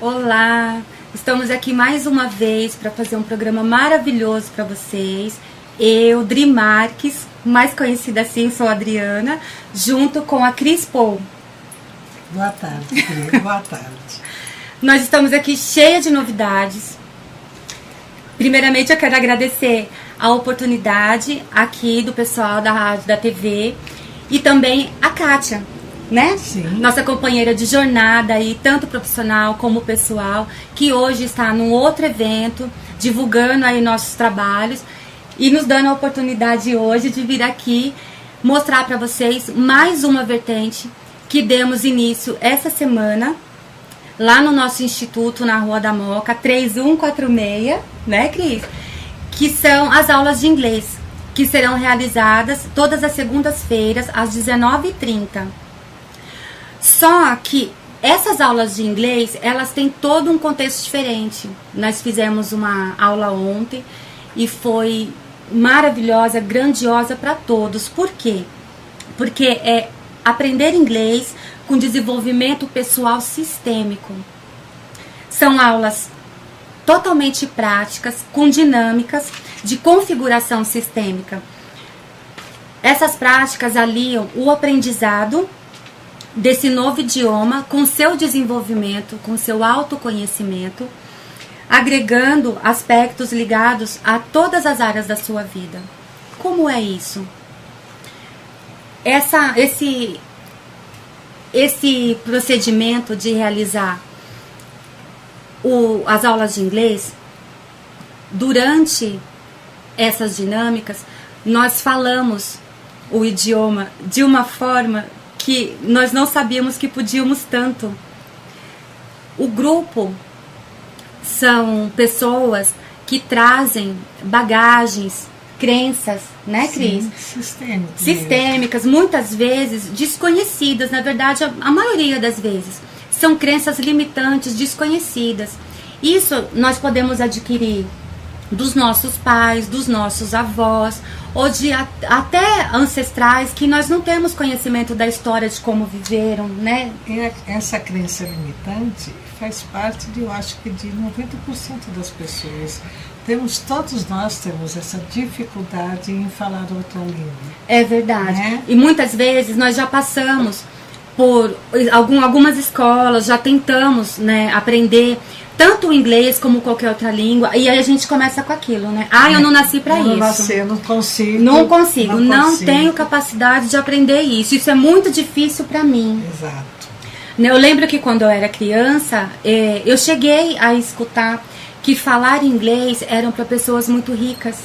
Olá, estamos aqui mais uma vez para fazer um programa maravilhoso para vocês. Eu, Dri Marques, mais conhecida assim, sou a Adriana, junto com a Cris Paul. Boa tarde, Dri. Boa tarde. Nós estamos aqui cheia de novidades. Primeiramente, eu quero agradecer a oportunidade aqui do pessoal da rádio, da TV e também a Kátia, né? Sim. Nossa companheira de jornada aí, tanto profissional como pessoal, que hoje está num outro evento, divulgando aí nossos trabalhos e nos dando a oportunidade hoje de vir aqui mostrar para vocês mais uma vertente que demos início essa semana lá no nosso instituto, na Rua da Moca, 3146, né, Cris? Que são as aulas de inglês, que serão realizadas todas as segundas-feiras, às 19h30. Só que essas aulas de inglês, elas têm todo um contexto diferente. Nós fizemos uma aula ontem e foi maravilhosa, grandiosa para todos. Por quê? Porque é aprender inglês com desenvolvimento pessoal sistêmico. São aulas totalmente práticas, com dinâmicas de configuração sistêmica. Essas práticas aliam o aprendizado desse novo idioma com seu desenvolvimento, com seu autoconhecimento, agregando aspectos ligados a todas as áreas da sua vida. Como é isso? Esse procedimento de realizar as aulas de inglês, durante essas dinâmicas, nós falamos o idioma de uma forma que nós não sabíamos que podíamos tanto. O grupo são pessoas que trazem bagagens, crenças, né, Cris? Sim, sistêmicas, muitas vezes desconhecidas, na verdade, a maioria das vezes. São crenças limitantes, desconhecidas. Isso nós podemos adquirir dos nossos pais, dos nossos avós, ou de até ancestrais que nós não temos conhecimento da história de como viveram, né? E essa crença limitante faz parte eu acho que de 90% das pessoas. Todos nós temos essa dificuldade em falar outra língua. É verdade. Né? E muitas vezes nós já passamos por algumas escolas, já tentamos, né, aprender tanto o inglês como qualquer outra língua, e aí a gente começa com aquilo, né? Eu não nasci para isso. Não nasci, eu não consigo. Não tenho capacidade de aprender isso. Isso é muito difícil para mim. Exato. Eu lembro que quando eu era criança, eu cheguei a escutar que falar inglês eram para pessoas muito ricas.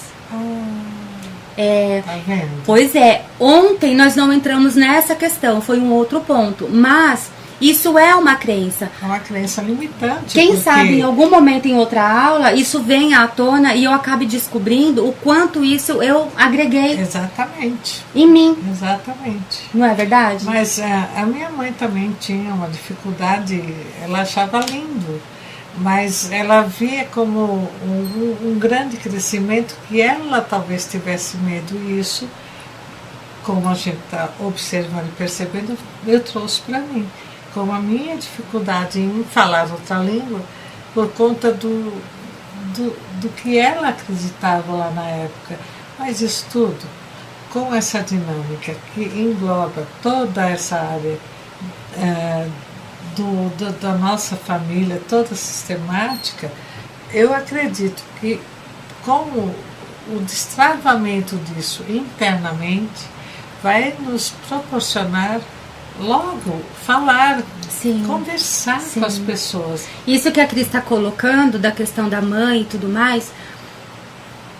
Tá vendo? Pois é, ontem nós não entramos nessa questão, foi um outro ponto, mas isso é uma crença. É uma crença limitante. Quem sabe em algum momento em outra aula isso venha à tona e eu acabe descobrindo o quanto isso eu agreguei. Exatamente. Em mim. Exatamente. Não é verdade? Mas a minha mãe também tinha uma dificuldade, ela achava lindo, mas ela via como um grande crescimento que ela talvez tivesse medo, e isso, como a gente está observando e percebendo, eu trouxe para mim, como a minha dificuldade em falar outra língua, por conta do que ela acreditava lá na época. Mas isso tudo, com essa dinâmica que engloba toda essa área da nossa família, toda sistemática, eu acredito que com o destravamento disso internamente vai nos proporcionar logo falar, Sim. conversar Sim. com as pessoas. Isso que a Cris está colocando, da questão da mãe e tudo mais,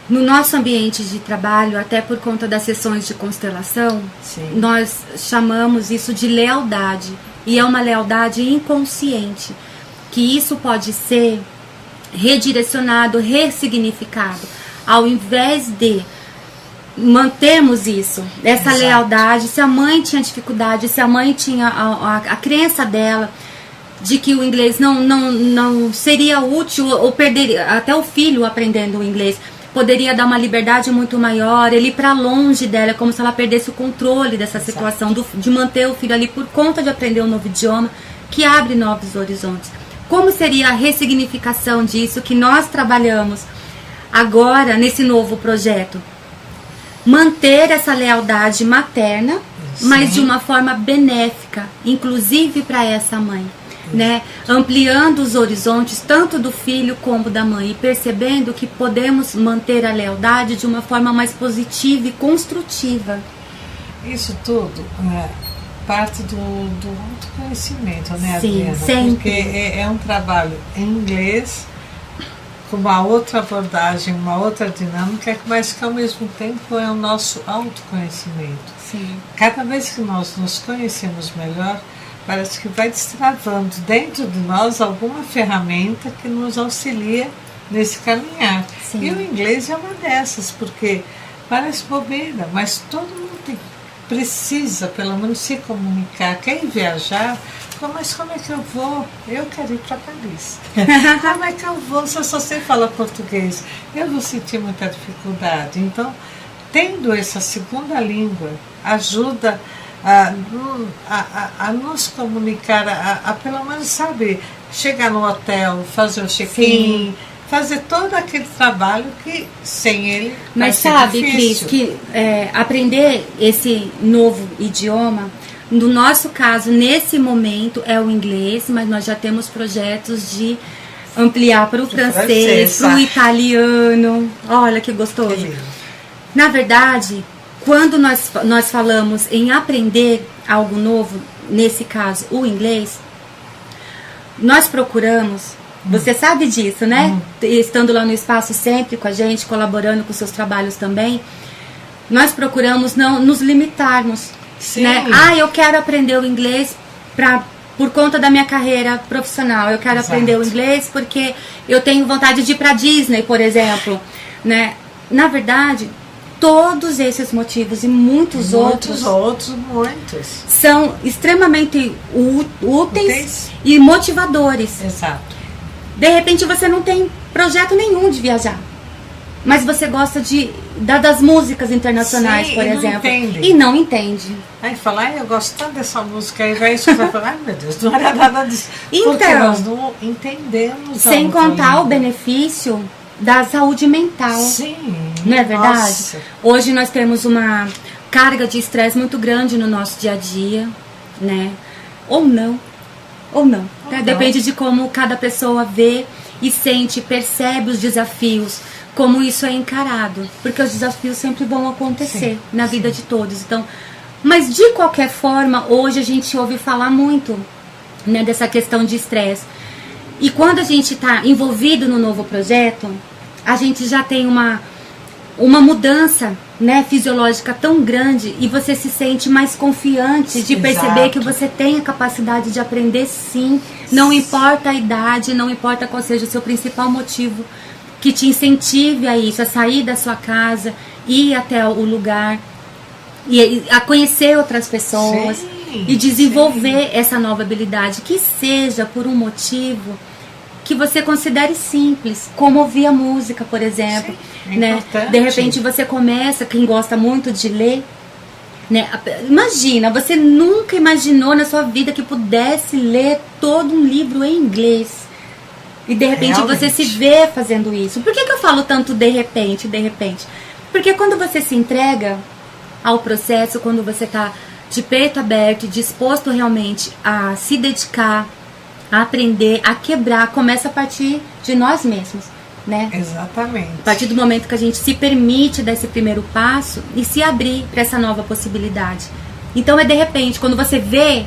no nosso ambiente de trabalho, até por conta das sessões de constelação, Sim. nós chamamos isso de lealdade. E é uma lealdade inconsciente, que isso pode ser redirecionado, ressignificado, ao invés de mantermos isso, essa Exato. lealdade. Se a mãe tinha dificuldade, se a mãe tinha a crença dela de que o inglês não seria útil, ou perderia, até o filho aprendendo o inglês poderia dar uma liberdade muito maior, ele ir para longe dela, como se ela perdesse o controle dessa Exato. situação, de manter o filho ali por conta de aprender um novo idioma, que abre novos horizontes. como seria a ressignificação disso que nós trabalhamos agora nesse novo projeto? Manter essa lealdade materna, sim, mas de uma forma benéfica, inclusive para essa mãe, né? Ampliando os horizontes tanto do filho como da mãe e percebendo que podemos manter a lealdade de uma forma mais positiva e construtiva. Isso tudo parte do autoconhecimento, né, sim, Adriana? sempre. Porque é um trabalho em inglês, com uma outra abordagem, uma outra dinâmica, mas que ao mesmo tempo é o nosso autoconhecimento. Sim. Cada vez que nós nos conhecemos melhor, parece que vai destravando dentro de nós alguma ferramenta que nos auxilia nesse caminhar. Sim. E o inglês é uma dessas, porque parece bobeira, mas todo mundo precisa, pelo menos, se comunicar. Quer ir viajar? Mas como é que eu vou? Eu quero ir para Paris. Como é que eu vou se eu só sei falar português? Eu vou sentir muita dificuldade. Então, tendo essa segunda língua, ajuda a nos comunicar, a pelo menos, sabe, chegar no hotel, fazer o check-in, fazer todo aquele trabalho que sem ele mas sabe, Cris, que aprender esse novo idioma, no nosso caso, nesse momento é o inglês, mas nós já temos projetos de ampliar para o francês, para o italiano. Olha que gostoso. Na verdade, quando nós falamos em aprender algo novo, nesse caso o inglês, nós procuramos, você sabe disso, né? Estando lá no espaço sempre com a gente, colaborando com seus trabalhos também, nós procuramos não nos limitarmos. Né? Eu quero aprender o inglês por conta da minha carreira profissional. Eu quero aprender o inglês porque eu tenho vontade de ir para Disney, por exemplo, né? Na verdade, todos esses motivos e muitos outros são extremamente úteis e motivadores. Exato. De repente você não tem projeto nenhum de viajar, mas você gosta das músicas internacionais, por exemplo. E não entende. Aí fala, eu gosto tanto dessa música, aí vai escutar e fala, ai meu Deus, não era nada disso. Então, porque nós não entendemos. Sem contar o benefício da saúde mental. Sim. Não é verdade? Nossa. Hoje nós temos uma carga de estresse muito grande no nosso dia a dia, né? Ou não. Depende de como cada pessoa vê e sente, percebe os desafios, como isso é encarado, porque os desafios sempre vão acontecer na vida de todos. Então, mas de qualquer forma, hoje a gente ouve falar muito, né, dessa questão de estresse. E quando a gente está envolvido no novo projeto, a gente já tem uma mudança, né, fisiológica tão grande e você se sente mais confiante de perceber que você tem a capacidade de aprender sim, não importa a idade, não importa qual seja o seu principal motivo que te incentive a isso, a sair da sua casa, ir até o lugar e a conhecer outras pessoas e desenvolver essa nova habilidade, que seja por um motivo que você considere simples, como ouvir a música, por exemplo, né? De repente você começa, quem gosta muito de ler, né? Imagina, você nunca imaginou na sua vida que pudesse ler todo um livro em inglês. E de repente você se vê fazendo isso. Por que eu falo tanto de repente? Porque quando você se entrega ao processo, quando você está de peito aberto e disposto realmente a se dedicar, a aprender, a quebrar, começa a partir de nós mesmos, né? Exatamente. A partir do momento que a gente se permite dar esse primeiro passo e se abrir para essa nova possibilidade. Então é de repente, quando você vê,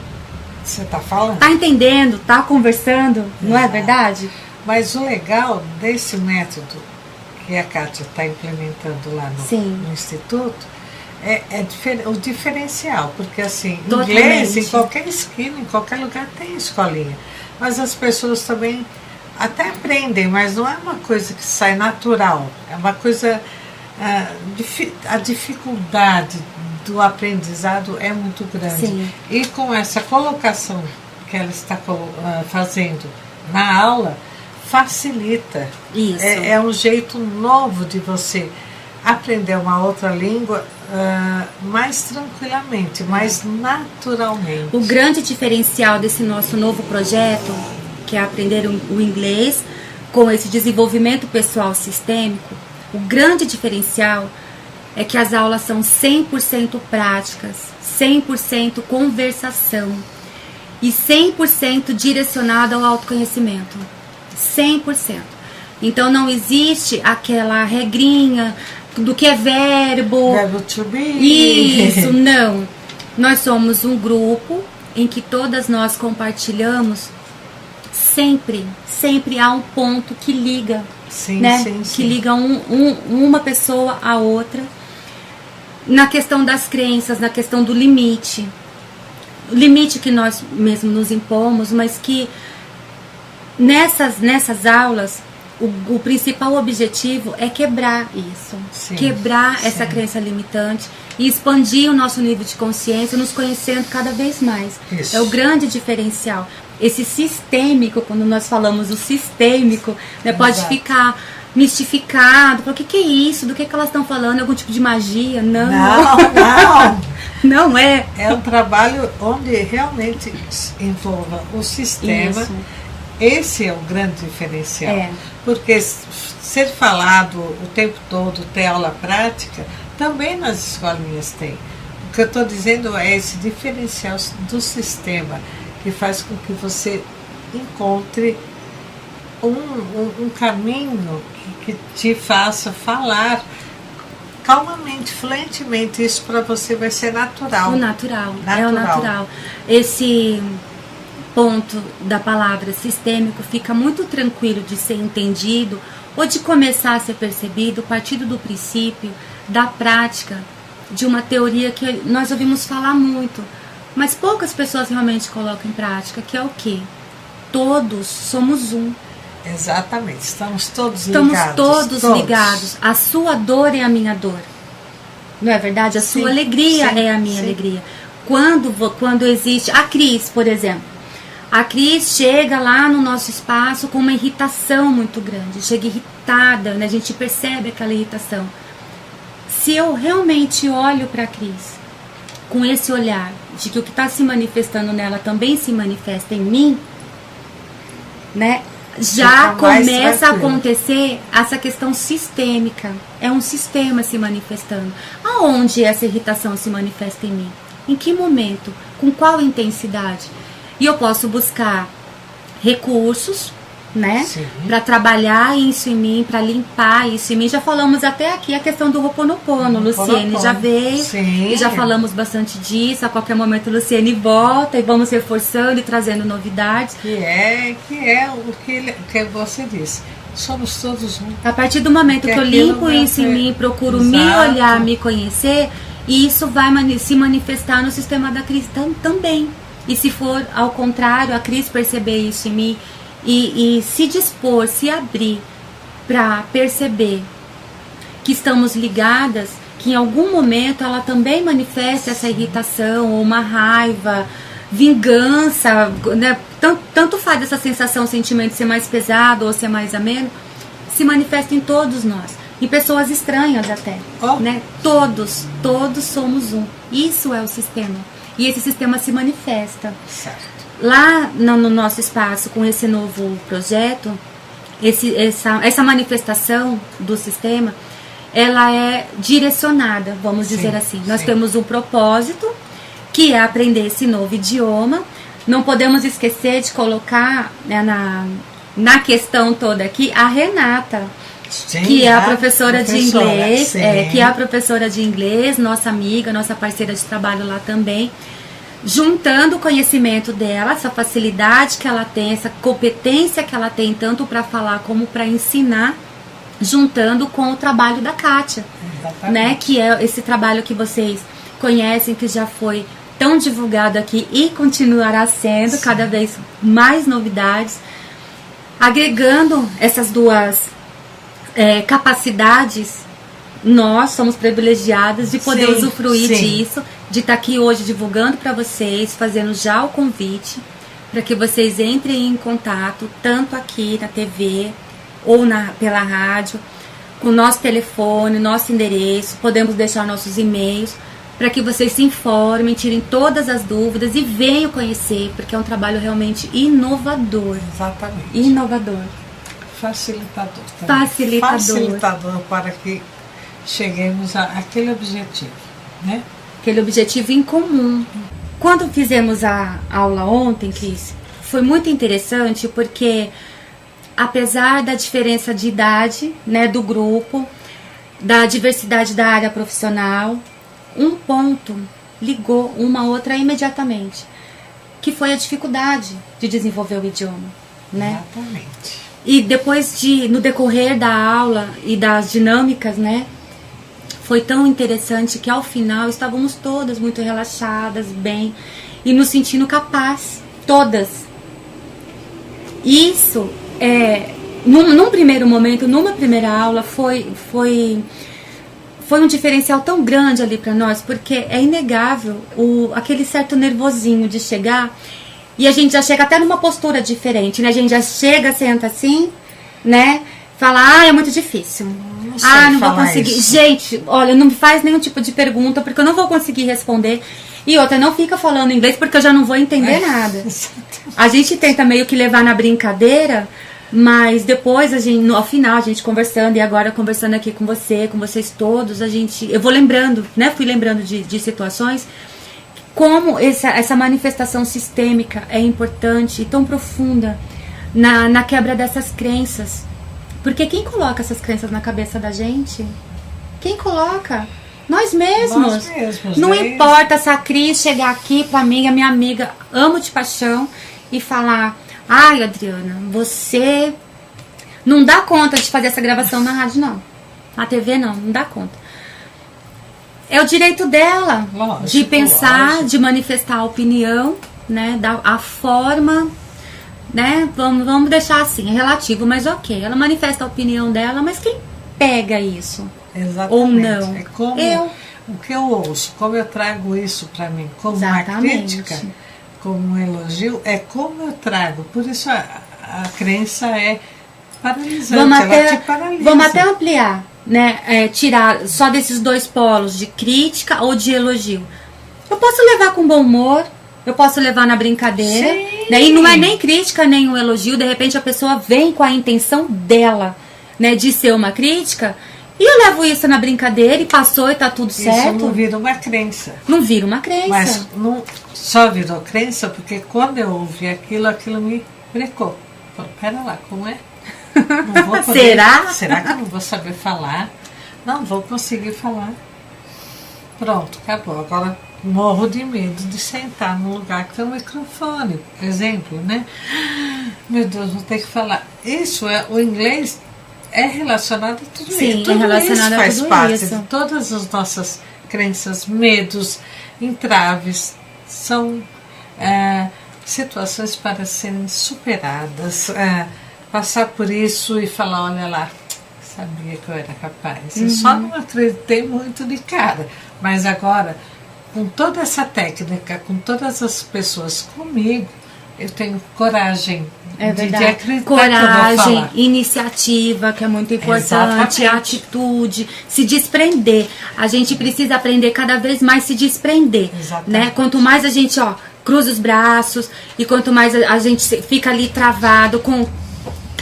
você tá falando, tá entendendo, tá conversando, não é verdade? Mas o legal desse método que a Kátia está implementando lá no Instituto o diferencial, porque assim, inglês em qualquer esquina, em qualquer lugar tem escolinha, mas as pessoas também até aprendem, mas não é uma coisa que sai natural, é uma coisa, a dificuldade do aprendizado é muito grande. E com essa colocação que ela está fazendo na aula, facilita. Isso. É um jeito novo de você aprender uma outra língua mais tranquilamente, mais naturalmente. O grande diferencial desse nosso novo projeto que é aprender o inglês com esse desenvolvimento pessoal sistêmico, o grande diferencial é que as aulas são 100% práticas, 100% conversação e 100% direcionada ao autoconhecimento. 100%. Então não existe aquela regrinha do que é verbo. Verbo to be. Isso, não. Nós somos um grupo em que todas nós compartilhamos. Sempre há um ponto que liga, Sim, né? sim, Que sim. liga uma pessoa à outra. Na questão das crenças, na questão do limite. O limite que nós mesmos nos impomos, mas que nessas aulas, o principal objetivo é quebrar isso. Sim, Quebrar sim. essa crença limitante e expandir o nosso nível de consciência, nos conhecendo cada vez mais. Isso. É o grande diferencial. Esse sistêmico, quando nós falamos o sistêmico, né, pode Exato. ficar mistificado. O que é isso? Do que elas estão falando? Algum tipo de magia? Não. Não. Não é. É um trabalho onde realmente envolva o sistema. Isso. Esse é o grande diferencial. É. Porque ser falado o tempo todo, ter aula prática, também nas escolinhas tem. O que eu estou dizendo é esse diferencial do sistema que faz com que você encontre um caminho que te faça falar calmamente, fluentemente. Isso para você vai ser natural. O natural. É o Natural. natural. Esse ponto da palavra sistêmico fica muito tranquilo de ser entendido ou de começar a ser percebido partindo do princípio da prática de uma teoria que nós ouvimos falar muito, mas poucas pessoas realmente colocam em prática, que é o quê? Todos somos um. Exatamente, estamos todos Estamos ligados. todos ligados. A sua dor é a minha dor. Não é verdade? A Sim, sua alegria sim, é a minha sim. alegria. Quando existe... A Cris, por exemplo. A Cris chega lá no nosso espaço com uma irritação muito grande. Chega irritada, né? A gente percebe aquela irritação. Se eu realmente olho para a Cris com esse olhar de que o que está se manifestando nela também se manifesta em mim, né? Já Fica mais começa a tranquilo. acontecer essa questão sistêmica. É um sistema se manifestando. Aonde essa irritação se manifesta em mim? Em que momento? Com qual intensidade? E eu posso buscar recursos, né? Sim. Para trabalhar isso em mim, para limpar isso em mim. Já falamos até aqui a questão do Ho'oponopono. Luciene já veio. Sim. E já falamos bastante disso. A qualquer momento Luciene volta e vamos reforçando e trazendo novidades. Que é o que você disse. Somos todos um. A partir do momento que eu aquilo limpo vai isso em ser- mim, procuro Exato. me olhar, me conhecer, e isso vai se manifestar no sistema da Cris também. E se for ao contrário, a Cris perceber isso em mim e se dispor, se abrir para perceber que estamos ligadas, que em algum momento ela também manifesta essa irritação, ou uma raiva, vingança, né? Tanto faz essa sensação, sentimento ser mais pesado ou ser mais ameno, se manifesta em todos nós, em pessoas estranhas até, Oh. né? Todos somos um. Isso é o sistema. E esse sistema se manifesta. Certo. Lá no nosso espaço, com esse novo projeto, essa manifestação do sistema, ela é direcionada, vamos Sim, dizer assim. Nós sim. temos um propósito, que é aprender esse novo idioma. Não podemos esquecer de colocar, né, na questão toda aqui a Renata, Sim, que é a professora de inglês, sim. que é a professora de inglês, nossa amiga, nossa parceira de trabalho lá também, juntando o conhecimento dela, essa facilidade que ela tem, essa competência que ela tem, tanto para falar como para ensinar, juntando com o trabalho da Kátia, Exatamente. né, que é esse trabalho que vocês conhecem, que já foi tão divulgado aqui e continuará sendo, Sim. cada vez mais novidades, agregando essas duas capacidades. Nós somos privilegiados de poder Sim, usufruir sim. disso, de estar aqui hoje divulgando para vocês, fazendo já o convite para que vocês entrem em contato, tanto aqui na TV ou pela rádio, com o nosso telefone, nosso endereço, podemos deixar nossos e-mails, para que vocês se informem, tirem todas as dúvidas e venham conhecer, porque é um trabalho realmente inovador. Exatamente. Inovador. Facilitador também. Facilitador para que cheguemos àquele objetivo, né? Aquele objetivo em comum. Quando fizemos a aula ontem, Cris, foi muito interessante porque, apesar da diferença de idade, né, do grupo, da diversidade da área profissional, um ponto ligou uma outra imediatamente, que foi a dificuldade de desenvolver o idioma, né? Exatamente. E depois no decorrer da aula e das dinâmicas, né, foi tão interessante que ao final estávamos todas muito relaxadas, bem, e nos sentindo capazes, todas. Isso, num primeiro momento, numa primeira aula, foi um diferencial tão grande ali para nós, porque é inegável aquele certo nervosinho de chegar, e a gente já chega até numa postura diferente, né? A gente já chega, senta assim, né? Fala, é muito difícil. Não vou conseguir. Isso. Gente, olha, não me faz nenhum tipo de pergunta, porque eu não vou conseguir responder. E outra, não fica falando inglês, porque eu já não vou entender nada. A gente tenta meio que levar na brincadeira, mas depois, ao final, a gente conversando, e agora conversando aqui com vocês todos, eu vou lembrando, né? Fui lembrando de situações, como essa manifestação sistêmica é importante e tão profunda na quebra dessas crenças. Porque quem coloca essas crenças na cabeça da gente? Quem coloca? Nós mesmos. Nós mesmos. Não importa se a Cris chegar aqui pra mim, a minha amiga, amo de paixão, e falar, ai, Adriana, você não dá conta de fazer essa gravação na rádio, não. Na TV, não dá conta. É o direito dela, lógico, de pensar, lógico, de manifestar a opinião, né, a forma, né, vamos deixar assim, é relativo, mas ok, ela manifesta a opinião dela, mas quem pega isso? Exatamente. Ou não? É como o que eu ouço, como eu trago isso para mim, como exatamente, uma crítica, como um elogio, é como eu trago. Por isso a crença é paralisante, ela te paralisa. Vamos até ampliar, né? Tirar só desses dois polos, de crítica ou de elogio. Eu posso levar com bom humor, eu posso levar na brincadeira, né? E não é nem crítica, nem um elogio. De repente a pessoa vem com a intenção dela, né, de ser uma crítica, e eu levo isso na brincadeira e passou e tá tudo certo. Isso não vira uma crença. Não vira uma crença. Mas não só virou crença porque quando eu ouvi aquilo me brecou. Falei, pera lá, como é? Não vou poder, será? Será que eu não vou saber falar? Não vou conseguir falar. Pronto, acabou. Agora morro de medo de sentar num lugar que tem um microfone, por exemplo, né? Meu Deus, vou ter que falar. Isso o inglês é relacionado a tudo isso. Sim, é relacionado a tudo isso. Faz parte de todas as nossas crenças, medos, entraves. São situações para serem superadas. Passar por isso e falar, olha lá, sabia que eu era capaz. Eu só não acreditei muito de cara. Mas agora, com toda essa técnica, com todas as pessoas comigo, eu tenho coragem de acreditar. Coragem, iniciativa, que é muito importante, atitude, se desprender. A gente precisa aprender cada vez mais se desprender. Né? Quanto mais a gente cruza os braços e quanto mais a gente fica ali travado,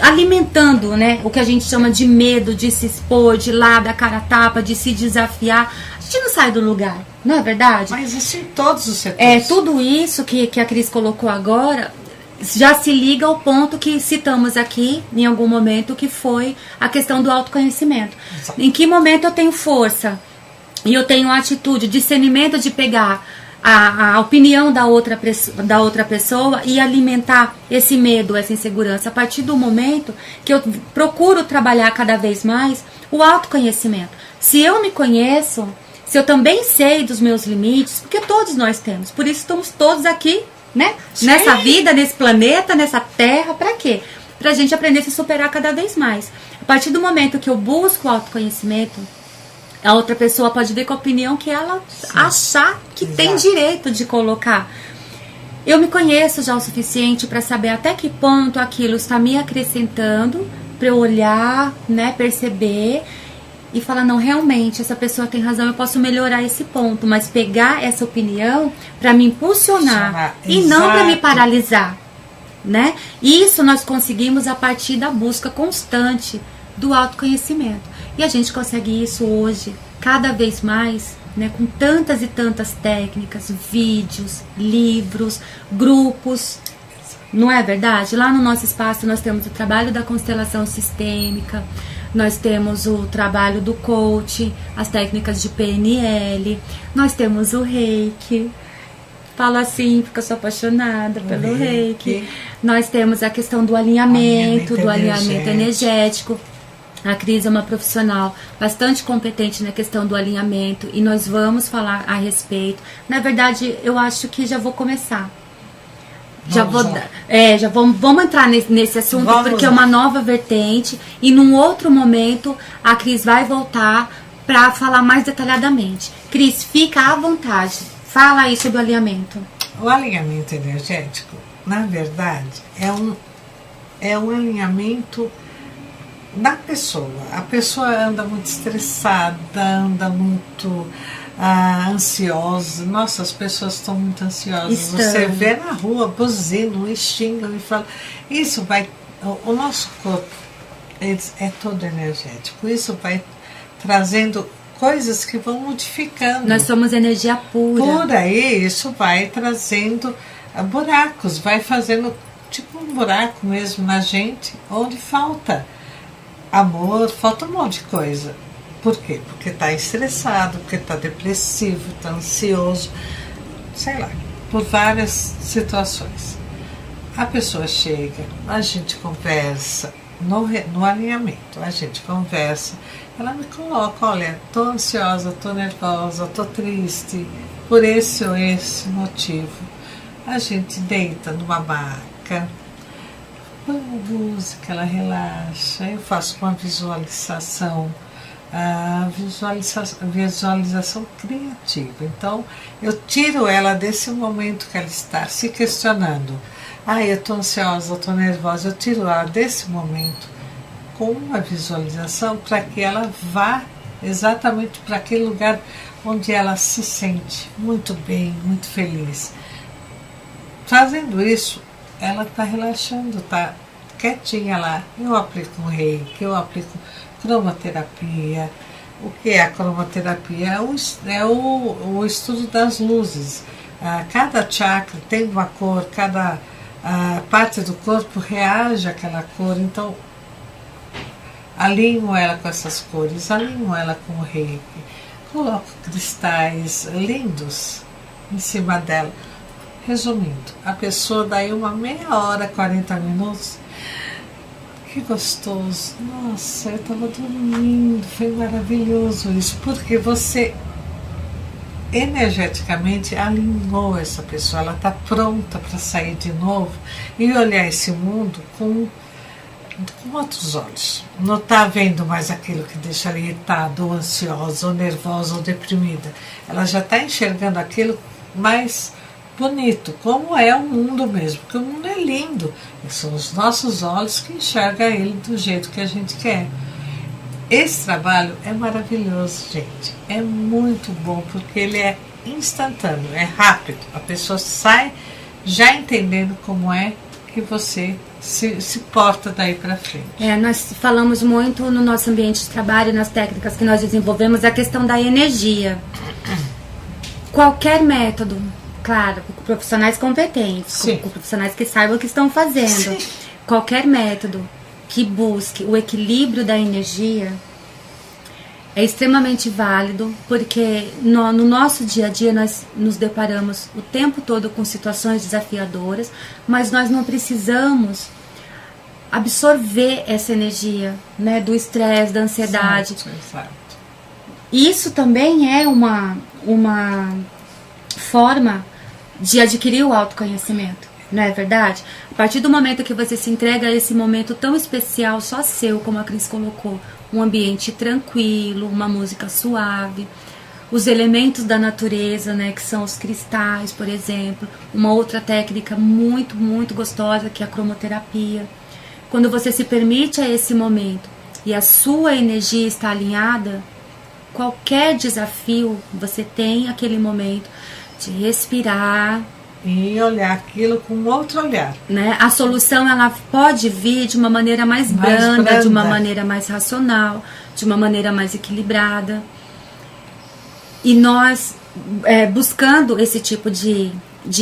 alimentando, né, o que a gente chama de medo de se expor, de lá da cara a tapa, de se desafiar, a gente não sai do lugar, não é verdade? Mas isso em todos os setores. Tudo isso que a Cris colocou agora já se liga ao ponto que citamos aqui em algum momento, que foi a questão do autoconhecimento. Exato. Em que momento eu tenho força e eu tenho atitude, discernimento de pegar a opinião da outra pessoa e alimentar esse medo, essa insegurança, a partir do momento que eu procuro trabalhar cada vez mais o autoconhecimento. Se eu me conheço, se eu também sei dos meus limites, porque todos nós temos, por isso estamos todos aqui, né? Sim. Nessa vida, nesse planeta, nessa terra, para quê? Pra gente aprender a se superar cada vez mais. A partir do momento que eu busco o autoconhecimento, a outra pessoa pode vir com a opinião que ela achar que tem direito de colocar. Eu me conheço já o suficiente para saber até que ponto aquilo está me acrescentando, para eu olhar, né, perceber e falar, não, realmente, essa pessoa tem razão, eu posso melhorar esse ponto, mas pegar essa opinião para me impulsionar e não para me paralisar, né? Isso nós conseguimos a partir da busca constante do autoconhecimento. E a gente consegue isso hoje, cada vez mais, né, com tantas e tantas técnicas, vídeos, livros, grupos. Não é verdade? Lá no nosso espaço nós temos o trabalho da constelação sistêmica, nós temos o trabalho do coach, as técnicas de PNL, nós temos o Reiki. Falo assim porque eu sou apaixonada pelo Reiki. Nós temos a questão do alinhamento energético. A Cris é uma profissional bastante competente na questão do alinhamento e nós vamos falar a respeito. Na verdade, eu acho que já vou começar. Vamos entrar nesse assunto, porque é uma nova vertente e num outro momento a Cris vai voltar para falar mais detalhadamente. Cris, fica à vontade, fala aí sobre o alinhamento. O alinhamento energético, na verdade, é um alinhamento da pessoa. A pessoa anda muito estressada, anda muito ansiosa. Nossa, as pessoas estão muito ansiosas. Você vê na rua, buzinam e xingam e falam. Isso vai. O nosso corpo é todo energético. Isso vai trazendo coisas que vão modificando. Nós somos energia pura. Pura, e isso vai trazendo buracos, vai fazendo tipo um buraco mesmo na gente, onde falta amor, falta um monte de coisa. Por quê? Porque está estressado, porque está depressivo, está ansioso, sei lá, por várias situações. A pessoa chega, a gente conversa, no alinhamento, a gente conversa, ela me coloca, olha, estou ansiosa, estou nervosa, estou triste, por esse ou esse motivo. A gente deita numa maca, põe uma música, ela relaxa, eu faço uma visualização, visualização criativa. Então, eu tiro ela desse momento que ela está se questionando. Eu estou ansiosa, eu estou nervosa. Eu tiro ela desse momento com uma visualização para que ela vá exatamente para aquele lugar onde ela se sente muito bem, muito feliz. Fazendo isso, ela está relaxando, está quietinha lá. Eu aplico um reiki, eu aplico cromoterapia. O que é a cromoterapia? É o estudo das luzes. Cada chakra tem uma cor, cada parte do corpo reage àquela cor. Então, alinho ela com essas cores, alinho ela com o reiki. Coloco cristais lindos em cima dela. Resumindo, a pessoa daí uma meia hora, 40 minutos. Que gostoso, nossa, eu estava dormindo, foi maravilhoso isso, porque você energeticamente alinhou essa pessoa, ela está pronta para sair de novo e olhar esse mundo com outros olhos. Não está vendo mais aquilo que deixa ela irritada, ou ansiosa, ou nervosa, ou deprimida. Ela já está enxergando aquilo mais bonito, como é o mundo mesmo, porque o mundo é lindo, são os nossos olhos que enxergam ele do jeito que a gente quer. Esse trabalho é maravilhoso, gente, é muito bom, porque ele é instantâneo, é rápido, a pessoa sai já entendendo como é que você se porta daí para frente. Nós falamos muito no nosso ambiente de trabalho, nas técnicas que nós desenvolvemos, a questão da energia. Qualquer método, claro, com profissionais competentes, com profissionais que saibam o que estão fazendo. Sim. Qualquer método que busque o equilíbrio da energia é extremamente válido, porque no nosso dia a dia nós nos deparamos o tempo todo com situações desafiadoras, mas nós não precisamos absorver essa energia, né, do estresse, da ansiedade. Exato. Isso também é uma forma de adquirir o autoconhecimento, não é verdade? A partir do momento que você se entrega a esse momento tão especial, só seu, como a Cris colocou, um ambiente tranquilo, uma música suave, os elementos da natureza, né, que são os cristais, por exemplo, uma outra técnica muito, muito gostosa, que é a cromoterapia. Quando você se permite a esse momento e a sua energia está alinhada, qualquer desafio, você tem aquele momento de respirar e olhar aquilo com outro olhar, né? A solução, ela pode vir de uma maneira mais branda, de uma maneira mais racional, de uma maneira mais equilibrada. E nós, buscando esse tipo de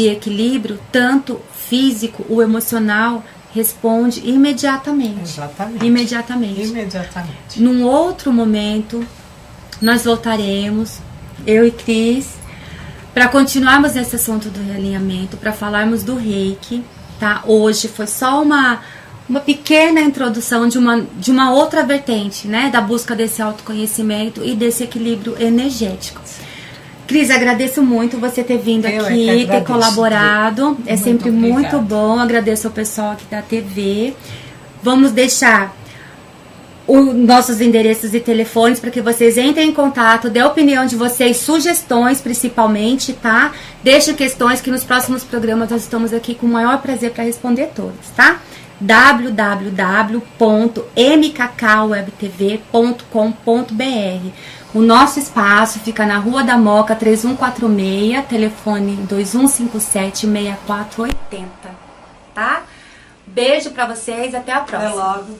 equilíbrio, tanto físico, o emocional responde imediatamente. Exatamente. Imediatamente. Num outro momento, nós voltaremos, eu e Cris, para continuarmos nesse assunto do realinhamento, para falarmos do Reiki, tá? Hoje foi só uma pequena introdução de uma outra vertente, né? Da busca desse autoconhecimento e desse equilíbrio energético. Cris, agradeço muito você ter vindo aqui, ter colaborado. É sempre muito bom. Agradeço ao pessoal aqui da TV. Vamos deixar os nossos endereços e telefones para que vocês entrem em contato, dê a opinião de vocês, sugestões principalmente, tá? Deixem questões que nos próximos programas nós estamos aqui com o maior prazer para responder todas, tá? www.mkkawebtv.com.br. O nosso espaço fica na Rua da Moca 3146, telefone 2157-6480, tá? Beijo pra vocês, até a próxima. Até logo.